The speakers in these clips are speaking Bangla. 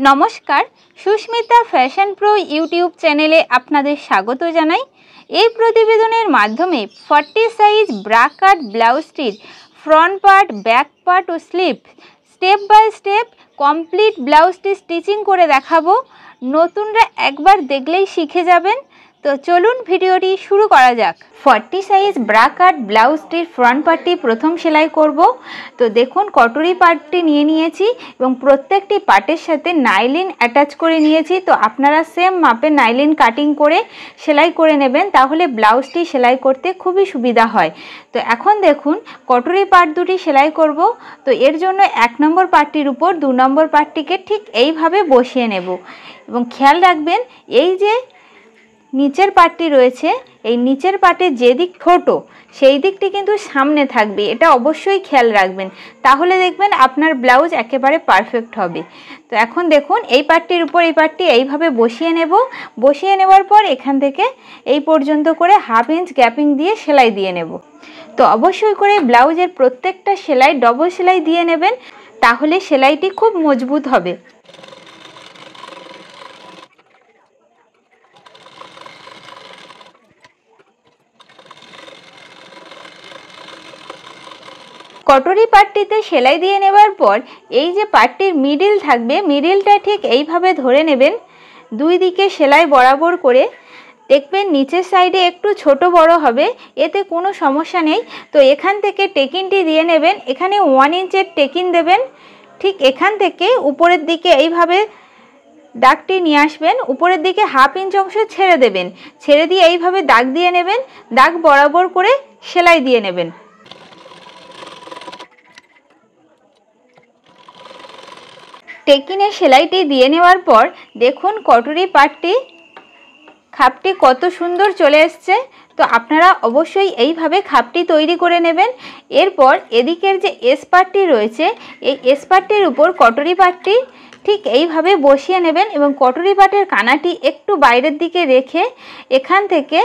नमस्कार सुस्मिता फैशन प्रो यूट्यूब चैनेले आपनादेर स्वागत जानाई। এই প্রতিবেদনের মাধ্যমে 40 সাইজ ব্রাকাট ব্লাউজটির ফ্রন্ট পার্ট, ব্যাক পার্ট ও sleeve step by step complete ব্লাউজটি স্টিচিং করে দেখাবো। নতুনরা একবার দেখলেই শিখে যাবেন। তো চলুন ভিডিওটি শুরু করা যাক। 40 সাইজ ব্রাকাট ব্লাউজটির ফ্রন্ট পার্টটি প্রথম সেলাই করব। তো দেখুন কটরি পার্টটি নিয়ে নিয়েছি এবং প্রত্যেকটি পার্টের সাথে নাইলিন অ্যাটাচ করে নিয়েছি। তো আপনারা সেম মাপে নাইলিন কাটিং করে সেলাই করে নেবেন, তাহলে ব্লাউজটি সেলাই করতে খুবই সুবিধা হয়। তো এখন দেখুন কটরি পার্ট দুটি সেলাই করব। তো এর জন্য 1 নম্বর পার্টটির উপর 2 নম্বর পার্টটিকে ঠিক এইভাবে বসিয়ে নেব এবং খেয়াল রাখবেন এই যে নিচের পার্টটি রয়েছে, এই নিচের পার্টের যে দিক ছোট সেই দিকটি কিন্তু সামনে থাকবে, এটা অবশ্যই খেয়াল রাখবেন, তাহলে দেখবেন আপনার ব্লাউজ একেবারে পারফেক্ট হবে। তো এখন দেখুন এই পার্টটির উপর এই পার্টটি এইভাবে বসিয়ে নেব। বসিয়ে নেওয়ার পর এখান থেকে এই পর্যন্ত করে 1/2 ইঞ্চ গ্যাপিং দিয়ে সেলাই দিয়ে নেব। তো অবশ্যই করে ব্লাউজের প্রত্যেকটা সেলাই ডবল সেলাই দিয়ে নেবেন, তাহলে সেলাইটি খুব মজবুত হবে। কটরি পার্টটিতে সেলাই দিয়ে নেবার পর এই যে পার্টটির মিডিল থাকবে, মিডিলটা ঠিক এইভাবে ধরে নেবেন, দুই দিকে সেলাই বরাবর করে। দেখবেন নিচের সাইডে একটু ছোট বড় হবে, এতে কোনো সমস্যা নেই। তো এখান থেকে টেকিনটি দিয়ে নেবেন, এখানে 1 ইঞ্চের টেকিন দেবেন। ঠিক এখান থেকে উপরের দিকে এইভাবে দাগটি নিয়ে আসবেন, উপরের দিকে 1/2 ইঞ্চ অংশ ছেড়ে দেবেন, ছেড়ে দিয়ে এইভাবে দাগ দিয়ে নেবেন, দাগ বরাবর করে সেলাই দিয়ে নেবেন। টেকিনে সেলাইটি দিয়ে নেওয়ার পর দেখুন কটরি পার্টটি খাপটি কত সুন্দর চলে এসছে। তো আপনারা অবশ্যই এইভাবে খাপটি তৈরি করে নেবেন। এরপর এদিকের যে এস পার্টটি রয়েছে, এই এস পার্টটির উপর কটরি পার্টটি ঠিক এইভাবে বসিয়ে নেবেন এবং কটরি পার্টের কানাটি একটু বাইরের দিকে রেখে এখান থেকে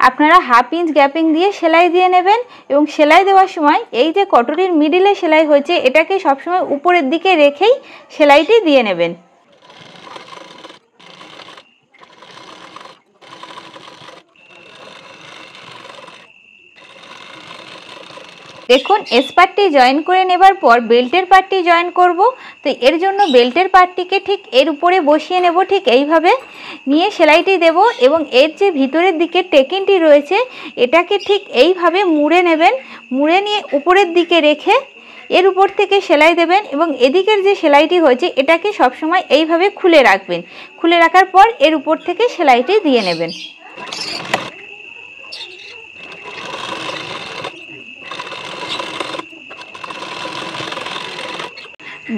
আপনারা 1/2 ইঞ্চ গ্যাপিং দিয়ে সেলাই দিয়ে নেবেন। এবং সেলাই দেওয়ার সময় এই যে কটরির মিডিলে সেলাই হয়েছে, এটাকে সবসময় উপরের দিকে রেখেই সেলাইটি দিয়ে নেবেন। দেখুন এস পার্টটি জয়েন করে নেবার পর বেল্টের পার্টটি জয়েন করব। তো এর জন্য বেল্টের পার্টটিকে ঠিক এর উপরে বসিয়ে নেব, ঠিক এইভাবে নিয়ে সেলাইটি দেব এবং এর যে ভিতরের দিকে টেকিনটি রয়েছে এটাকে ঠিক এইভাবে মুড়ে নেবেন। মুড়ে নিয়ে উপরের দিকে রেখে এর উপর থেকে সেলাই দেবেন এবং এদিকের যে সেলাইটি হয়েছে এটাকে সবসময় এইভাবে খুলে রাখবেন। খুলে রাখার পর এর উপর থেকে সেলাইটি দিয়ে নেবেন।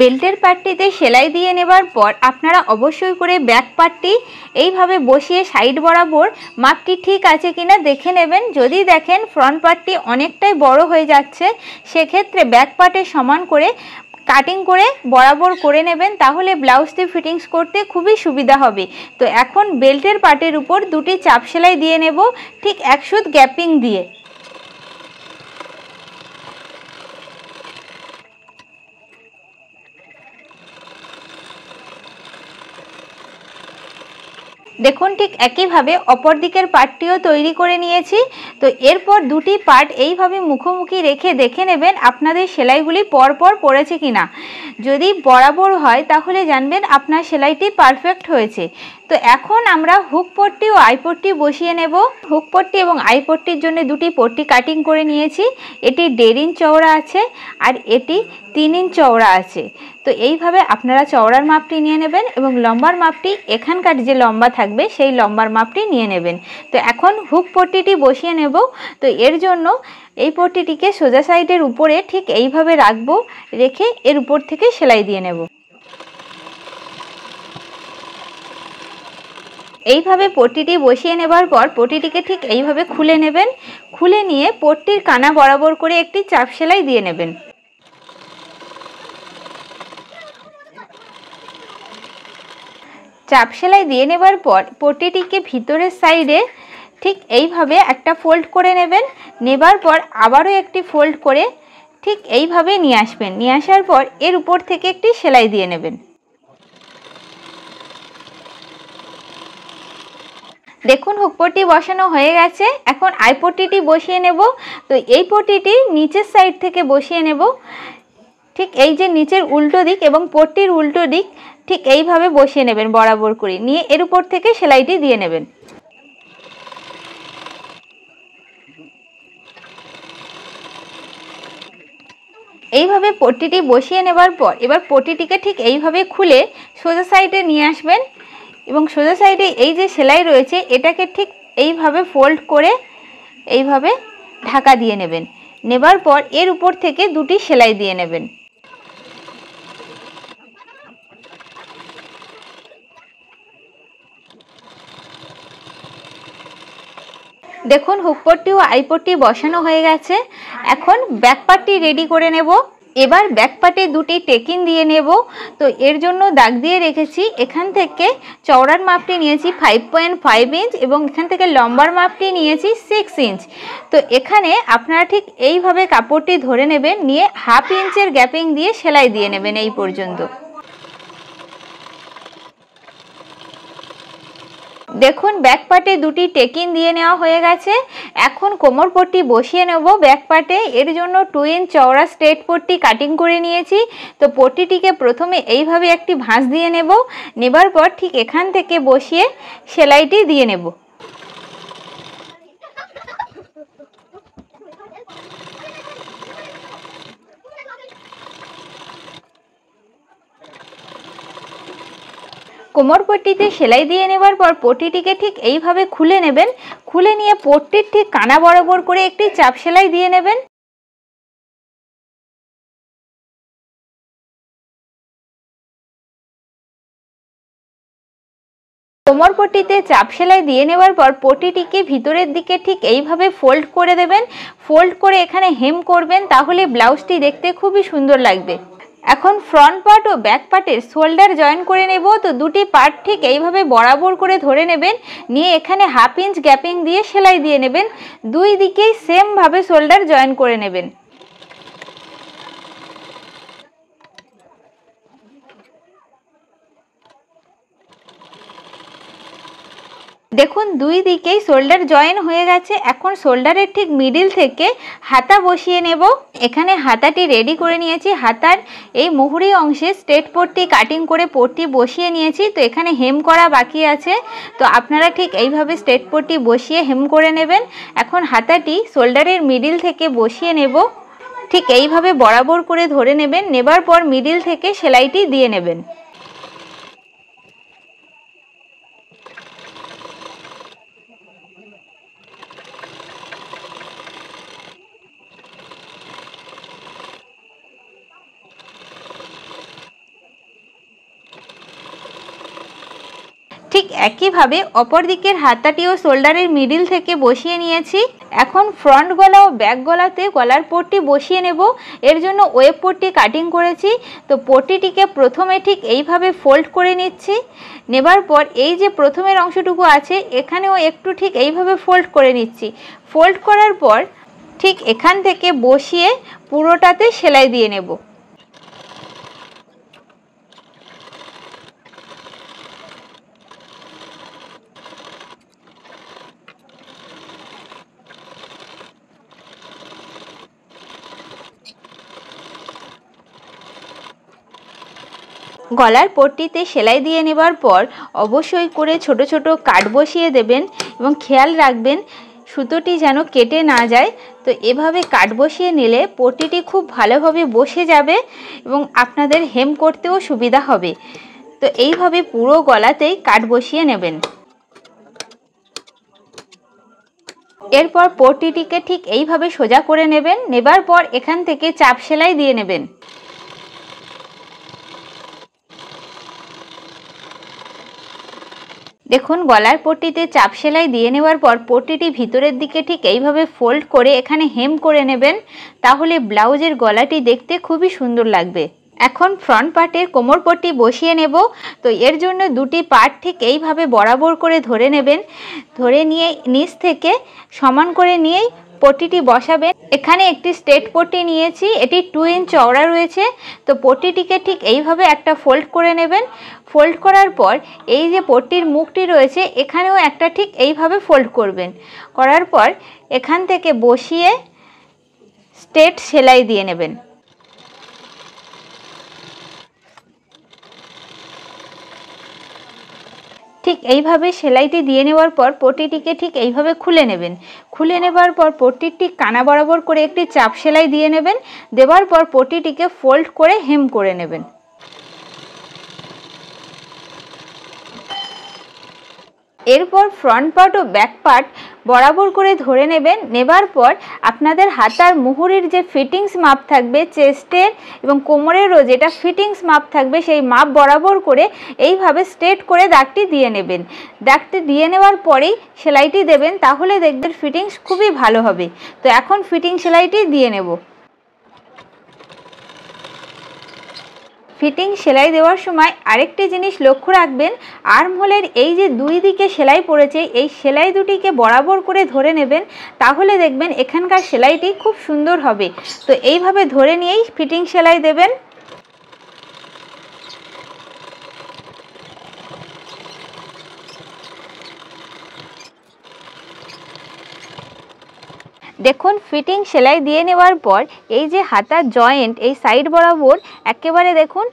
বেল্টের পার্টটিতে সেলাই দিয়ে নেবার পর আপনারা অবশ্যই করে ব্যাক পার্টটি এইভাবে বসিয়ে সাইড বরাবর মাপটি ঠিক আছে কিনা দেখে নেবেন। যদি দেখেন ফ্রন্ট পার্টটি অনেকটাই বড় হয়ে যাচ্ছে, সেক্ষেত্রে ব্যাক পার্টের সমান করে কাটিং করে বরাবর করে নেবেন, তাহলে ব্লাউজটি ফিটিংস করতে খুবই সুবিধা হবে। তো এখন বেল্টের পার্টের উপর দুটি চাপ সেলাই দিয়ে নেব, ঠিক 1 সুত গ্যাপিং দিয়ে। দেখুন ঠিক একইভাবে অপর দিকের পার্টটিও তৈরি করে নিয়েছি। তো এরপর দুটি পার্ট এইভাবে মুখোমুখি রেখে দেখে নেবেন আপনাদের সেলাইগুলি পরপর পড়েছে কিনা। যদি বরাবর হয় তাহলে জানবেন আপনার সেলাইটি পারফেক্ট হয়েছে। তো এখন আমরা হুক পট্টি ও আই পট্টি বসিয়ে নেব। হুক পট্টি এবং আই পট্টির জন্য দুটি পট্টি কাটিং করে নিয়েছি। এটি 1.5 ইঞ্চ চওড়া আছে আর এটি 3 ইঞ্চ চওড়া আছে। তো এইভাবে আপনারা চওড়ার মাপটি নিয়ে নেবেন এবং লম্বার মাপটি এখানকার যে লম্বা থাকবে সেই লম্বার মাপটি নিয়ে নেবেন। তো এখন হুক পট্টিটি বসিয়ে নেব। তো এর জন্য এই পট্টিটিকে সোজা সাইডের উপরে ঠিক এইভাবে রাখবো, রেখে এর উপর থেকে সেলাই দিয়ে নেব। এইভাবে পট্টিটি বসিয়ে নেবার পর পট্টিটিকে ঠিক এইভাবে খুলে নেবেন। খুলে নিয়ে পট্টির কানা বরাবর করে একটি চাপ সেলাই দিয়ে নেবেন। চাপ সেলাই দিয়ে নেবার পর পট্টিটিকে ভিতরের সাইডে ঠিক এইভাবে একটা ফোল্ড করে নেবেন। নেবার পর আবারও একটি ফোল্ড করে ঠিক এইভাবে নিয়ে আসবেন। নিয়ে আসার পর এর উপর থেকে একটি সেলাই দিয়ে নেবেন। দেখুন হুক পট্টি বসানো হয়ে গেছে। এখন আই পট্টিটি বসিয়ে নেব। তো এই পট্টিটি নিচের সাইড থেকে বসিয়ে নেব। ঠিক এই যে নিচের উল্টো দিক এবং পট্টির উল্টো দিক ঠিক এইভাবে বসিয়ে নেবেন বরাবর করে, নিয়ে এর উপর থেকে সেলাইটি দিয়ে নেবেন। এইভাবে পট্টিটি বসিয়ে নেবার পর এবার পট্টিটিকে ঠিক এইভাবে খুলে সোজা সাইডে নিয়ে আসবেন এবং সোজা সাইডে এই যে সেলাই রয়েছে এটাকে ঠিক এইভাবে ফোল্ড করে এইভাবে ঢাকা দিয়ে নেবেন। নেবার পর এর উপর থেকে দুটি সেলাই দিয়ে নেবেন। দেখুন হুক পট্টি ও আই পট্টি বসানো হয়ে গেছে। এখন ব্যাক পার্টটি রেডি করে নেব। এবার ব্যাক পার্টে দুটি টেকিন দিয়ে নেব। তো এর জন্য দাগ দিয়ে রেখেছি। এখান থেকে চওড়ার মাপটি নিয়েছি 5.5 ইঞ্চ এবং এখান থেকে লম্বার মাপটি নিয়েছি 6 ইঞ্চ। তো এখানে আপনারা ঠিক এইভাবে কাপড়টি ধরে নেবেন, নিয়ে হাফ ইঞ্চের গ্যাপিং দিয়ে সেলাই দিয়ে নেবেন এই পর্যন্ত। দেখুন ব্যাক পার্টে দুটি টেকিন দিয়ে নেওয়া হয়ে গেছে। এখন কোমর পট্টি বসিয়ে নেব ব্যাক পার্টে। এর জন্য 2 ইঞ্চ চওড়া স্ট্রেট পট্টি কাটিং করে নিয়েছি। তো পট্টিটিকে প্রথমে এইভাবে একটি ভাঁজ দিয়ে নেব। নেবার পর ঠিক এখান থেকে বসিয়ে সেলাইটি দিয়ে নেব। কোমর পট্টিতে সেলাই দিয়ে নেবার পর পট্টিটিকে ঠিক এইভাবে খুলে নেবেন। খুলে নিয়ে পট্টির ঠিক কানা বরাবর করে একটি চাপ সেলাই দিয়ে নেবেন। কোমর পট্টিতে চাপ সেলাই দিয়ে নেবার পর পট্টিটিকে ভিতরের দিকে ঠিক এইভাবে ফোল্ড করে দেবেন। ফোল্ড করে এখানে হেম করবেন, তাহলে ব্লাউজটি দেখতে খুবই সুন্দর লাগবে। এখন ফ্রন্ট পার্ট ও ব্যাক পার্টের শোল্ডার জয়েন করে নেব। তো দুটি পার্ট ঠিক এইভাবে বরাবর করে ধরে নেবেন, নিয়ে এখানে হাফ ইঞ্চ গ্যাপিং দিয়ে সেলাই দিয়ে নেবেন। দুই দিকেই সেম ভাবে শোল্ডার জয়েন করে নেবেন। দেখুন দুই দিকেই শোল্ডার জয়েন হয়ে গেছে। এখন শোল্ডারের ঠিক মিডিল থেকে হাতা বসিয়ে নেব। এখানে হাতাটি রেডি করে নিয়েছি। হাতার এই মুহুরি অংশে স্ট্রেট পট্টি কাটিং করে পট্টি বসিয়ে নিয়েছি। তো এখানে হেম করা বাকি আছে। তো আপনারা ঠিক এইভাবে স্ট্রেট পট্টি বসিয়ে হেম করে নেবেন। এখন হাতাটি শোল্ডারের মিডিল থেকে বসিয়ে নেব। ঠিক এইভাবে বরাবর করে ধরে নেবেন। নেবার পর মিডিল থেকে সেলাইটি দিয়ে নেবেন। ঠিক একইভাবে অপর দিকের হাতাটিও শোল্ডারের মিডিল থেকে বসিয়ে নিয়েছি। এখন ফ্রন্ট গলা ও ব্যাক গলাতে গলার পট্টি বসিয়ে নেব। এর জন্য ওয়েব পট্টি কাটিং করেছি। তো পট্টিটিকে প্রথমে ঠিক এইভাবে ফোল্ড করে নিচ্ছি। নেবার পর এই যে প্রথমের অংশটুকু আছে এখানেও একটু ঠিক এইভাবে ফোল্ড করে নিচ্ছি। ফোল্ড করার পর ঠিক এখান থেকে বসিয়ে পুরোটাতে সেলাই দিয়ে নেব। গলার পট্টিতে সেলাই দিয়ে নেবার পর অবশ্যই করে ছোট ছোট কাট বসিয়ে দেবেন এবং খেয়াল রাখবেন সুতোটি যেন কেটে না যায়। তো এভাবে কাট বসিয়ে নিলে পট্টিটি খুব ভালোভাবে বসে যাবে এবং আপনাদের হেম করতেও সুবিধা হবে। তো এইভাবে পুরো গলাতেই কাট বসিয়ে নেবেন। এরপর পট্টিটিকে ঠিক এইভাবে সোজা করে নেবেন। নেবার পর এখান থেকে চাপ সেলাই দিয়ে নেবেন। দেখুন গলার পট্টিতে চাপ সেলাই দিয়ে নেওয়ার পর পট্টিটি ভিতরের দিকে ঠিক এইভাবে ফোল্ড করে এখানে হেম করে নেবেন, তাহলে ব্লাউজের গলাটি দেখতে খুবই সুন্দর লাগবে। এখন ফ্রন্ট পার্টের কোমর পট্টি বসিয়ে নেব। তো এর জন্য দুটি পার্ট ঠিক এইভাবে বরাবর করে ধরে নেবেন। ধরে নিয়ে নিচ থেকে সমান করে নিয়েই পট্টিটি বসাবেন। এখানে একটি স্ট্রেট পট্টি নিয়েছি, এটি 2 ইঞ্চ চওড়া রয়েছে। তো পট্টিটিকে ঠিক এইভাবে একটা ফোল্ড করে নেবেন। ফোল্ড করার পর এই যে পট্টির মুখটি রয়েছে এখানেও একটা ঠিক এইভাবে ফোল্ড করবেন। করার পর এখান থেকে বসিয়ে স্ট্রেট সেলাই দিয়ে নেবেন। ঠিক এইভাবে সেলাইটি দিয়ে নেওয়ার পর পট্টিটিকে ঠিক এইভাবে খুলে নেবেন। খুলে নেবার পর পট্টির ঠিক কানা বরাবর করে একটি চাপ সেলাই দিয়ে নেবেন। দেওয়ার পর পট্টিটিকে ফোল্ড করে হেম করে নেবেন। এরপর ফ্রন্ট পার্ট ও ব্যাক পার্ট বরাবর করে ধরে নেবেন। নেবার পর আপনাদের হাতার মুহুরির যে ফিটিংস মাপ থাকবে চেস্টের এবং কোমরেরও যেটা ফিটিংস মাপ থাকবে সেই মাপ বরাবর করে এইভাবে স্ট্রেট করে দাগটি দিয়ে নেবেন। দাগটি দিয়ে নেওয়ার পরেই সেলাইটি দেবেন, তাহলে দেখবেন ফিটিংস খুবই ভালো হবে। তো এখন ফিটিং সেলাইটি দিয়ে নেব। ফিটিং সেলাই দেওয়ার সময় আরেকটি জিনিস লক্ষ্য রাখবেন, আর্মহোলের এই যে দুই দিকে সেলাই পড়েছে এই সেলাই দুটিকে বরাবর করে ধরে নেবেন, তাহলে দেখবেন এখানকার সেলাইটি খুব সুন্দর হবে। তো এইভাবে ধরে নিয়েই ফিটিং সেলাই দেবেন। দেখুন ফিটিং সেলাই দিয়ে নেওয়ার পর এই যে হাতার জয়েন্ট এই সাইড বরাবর একেবারে দেখুন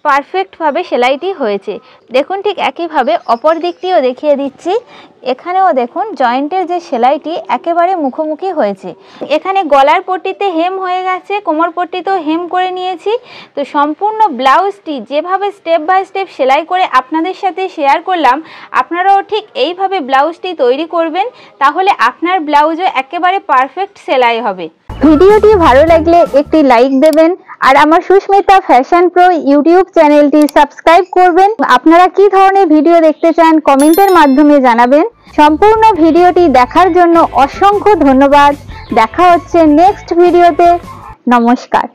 পারফেক্টভাবে সেলাইটি হয়েছে। দেখুন ঠিক একইভাবে অপর দিকটিও দেখিয়ে দিচ্ছি। এখানেও দেখুন জয়েন্টের যে সেলাইটি একেবারে মুখোমুখি হয়েছে। এখানে গলার পট্টিতে হেম হয়ে গেছে, কোমর পট্টিতেও হেম করে নিয়েছি। তো সম্পূর্ণ ব্লাউজটি যেভাবে স্টেপ বাই স্টেপ সেলাই করে আপনাদের সাথে শেয়ার করলাম, আপনারাও ঠিক এইভাবে ব্লাউজটি তৈরি করবেন, তাহলে আপনার ব্লাউজও একেবারে পারফেক্ট সেলাই হবে। ভিডিওটি ভালো লাগলে একটি লাইক দেবেন আর আমার সুস্মিতা ফ্যাশন প্রো ইউটিউব চ্যানেলটি সাবস্ক্রাইব করবেন। আপনারা কি ধরনের ভিডিও দেখতে চান কমেন্টের মাধ্যমে জানাবেন। সম্পূর্ণ ভিডিওটি দেখার জন্য অসংখ্য ধন্যবাদ। দেখা হচ্ছে নেক্সট ভিডিওতে। নমস্কার।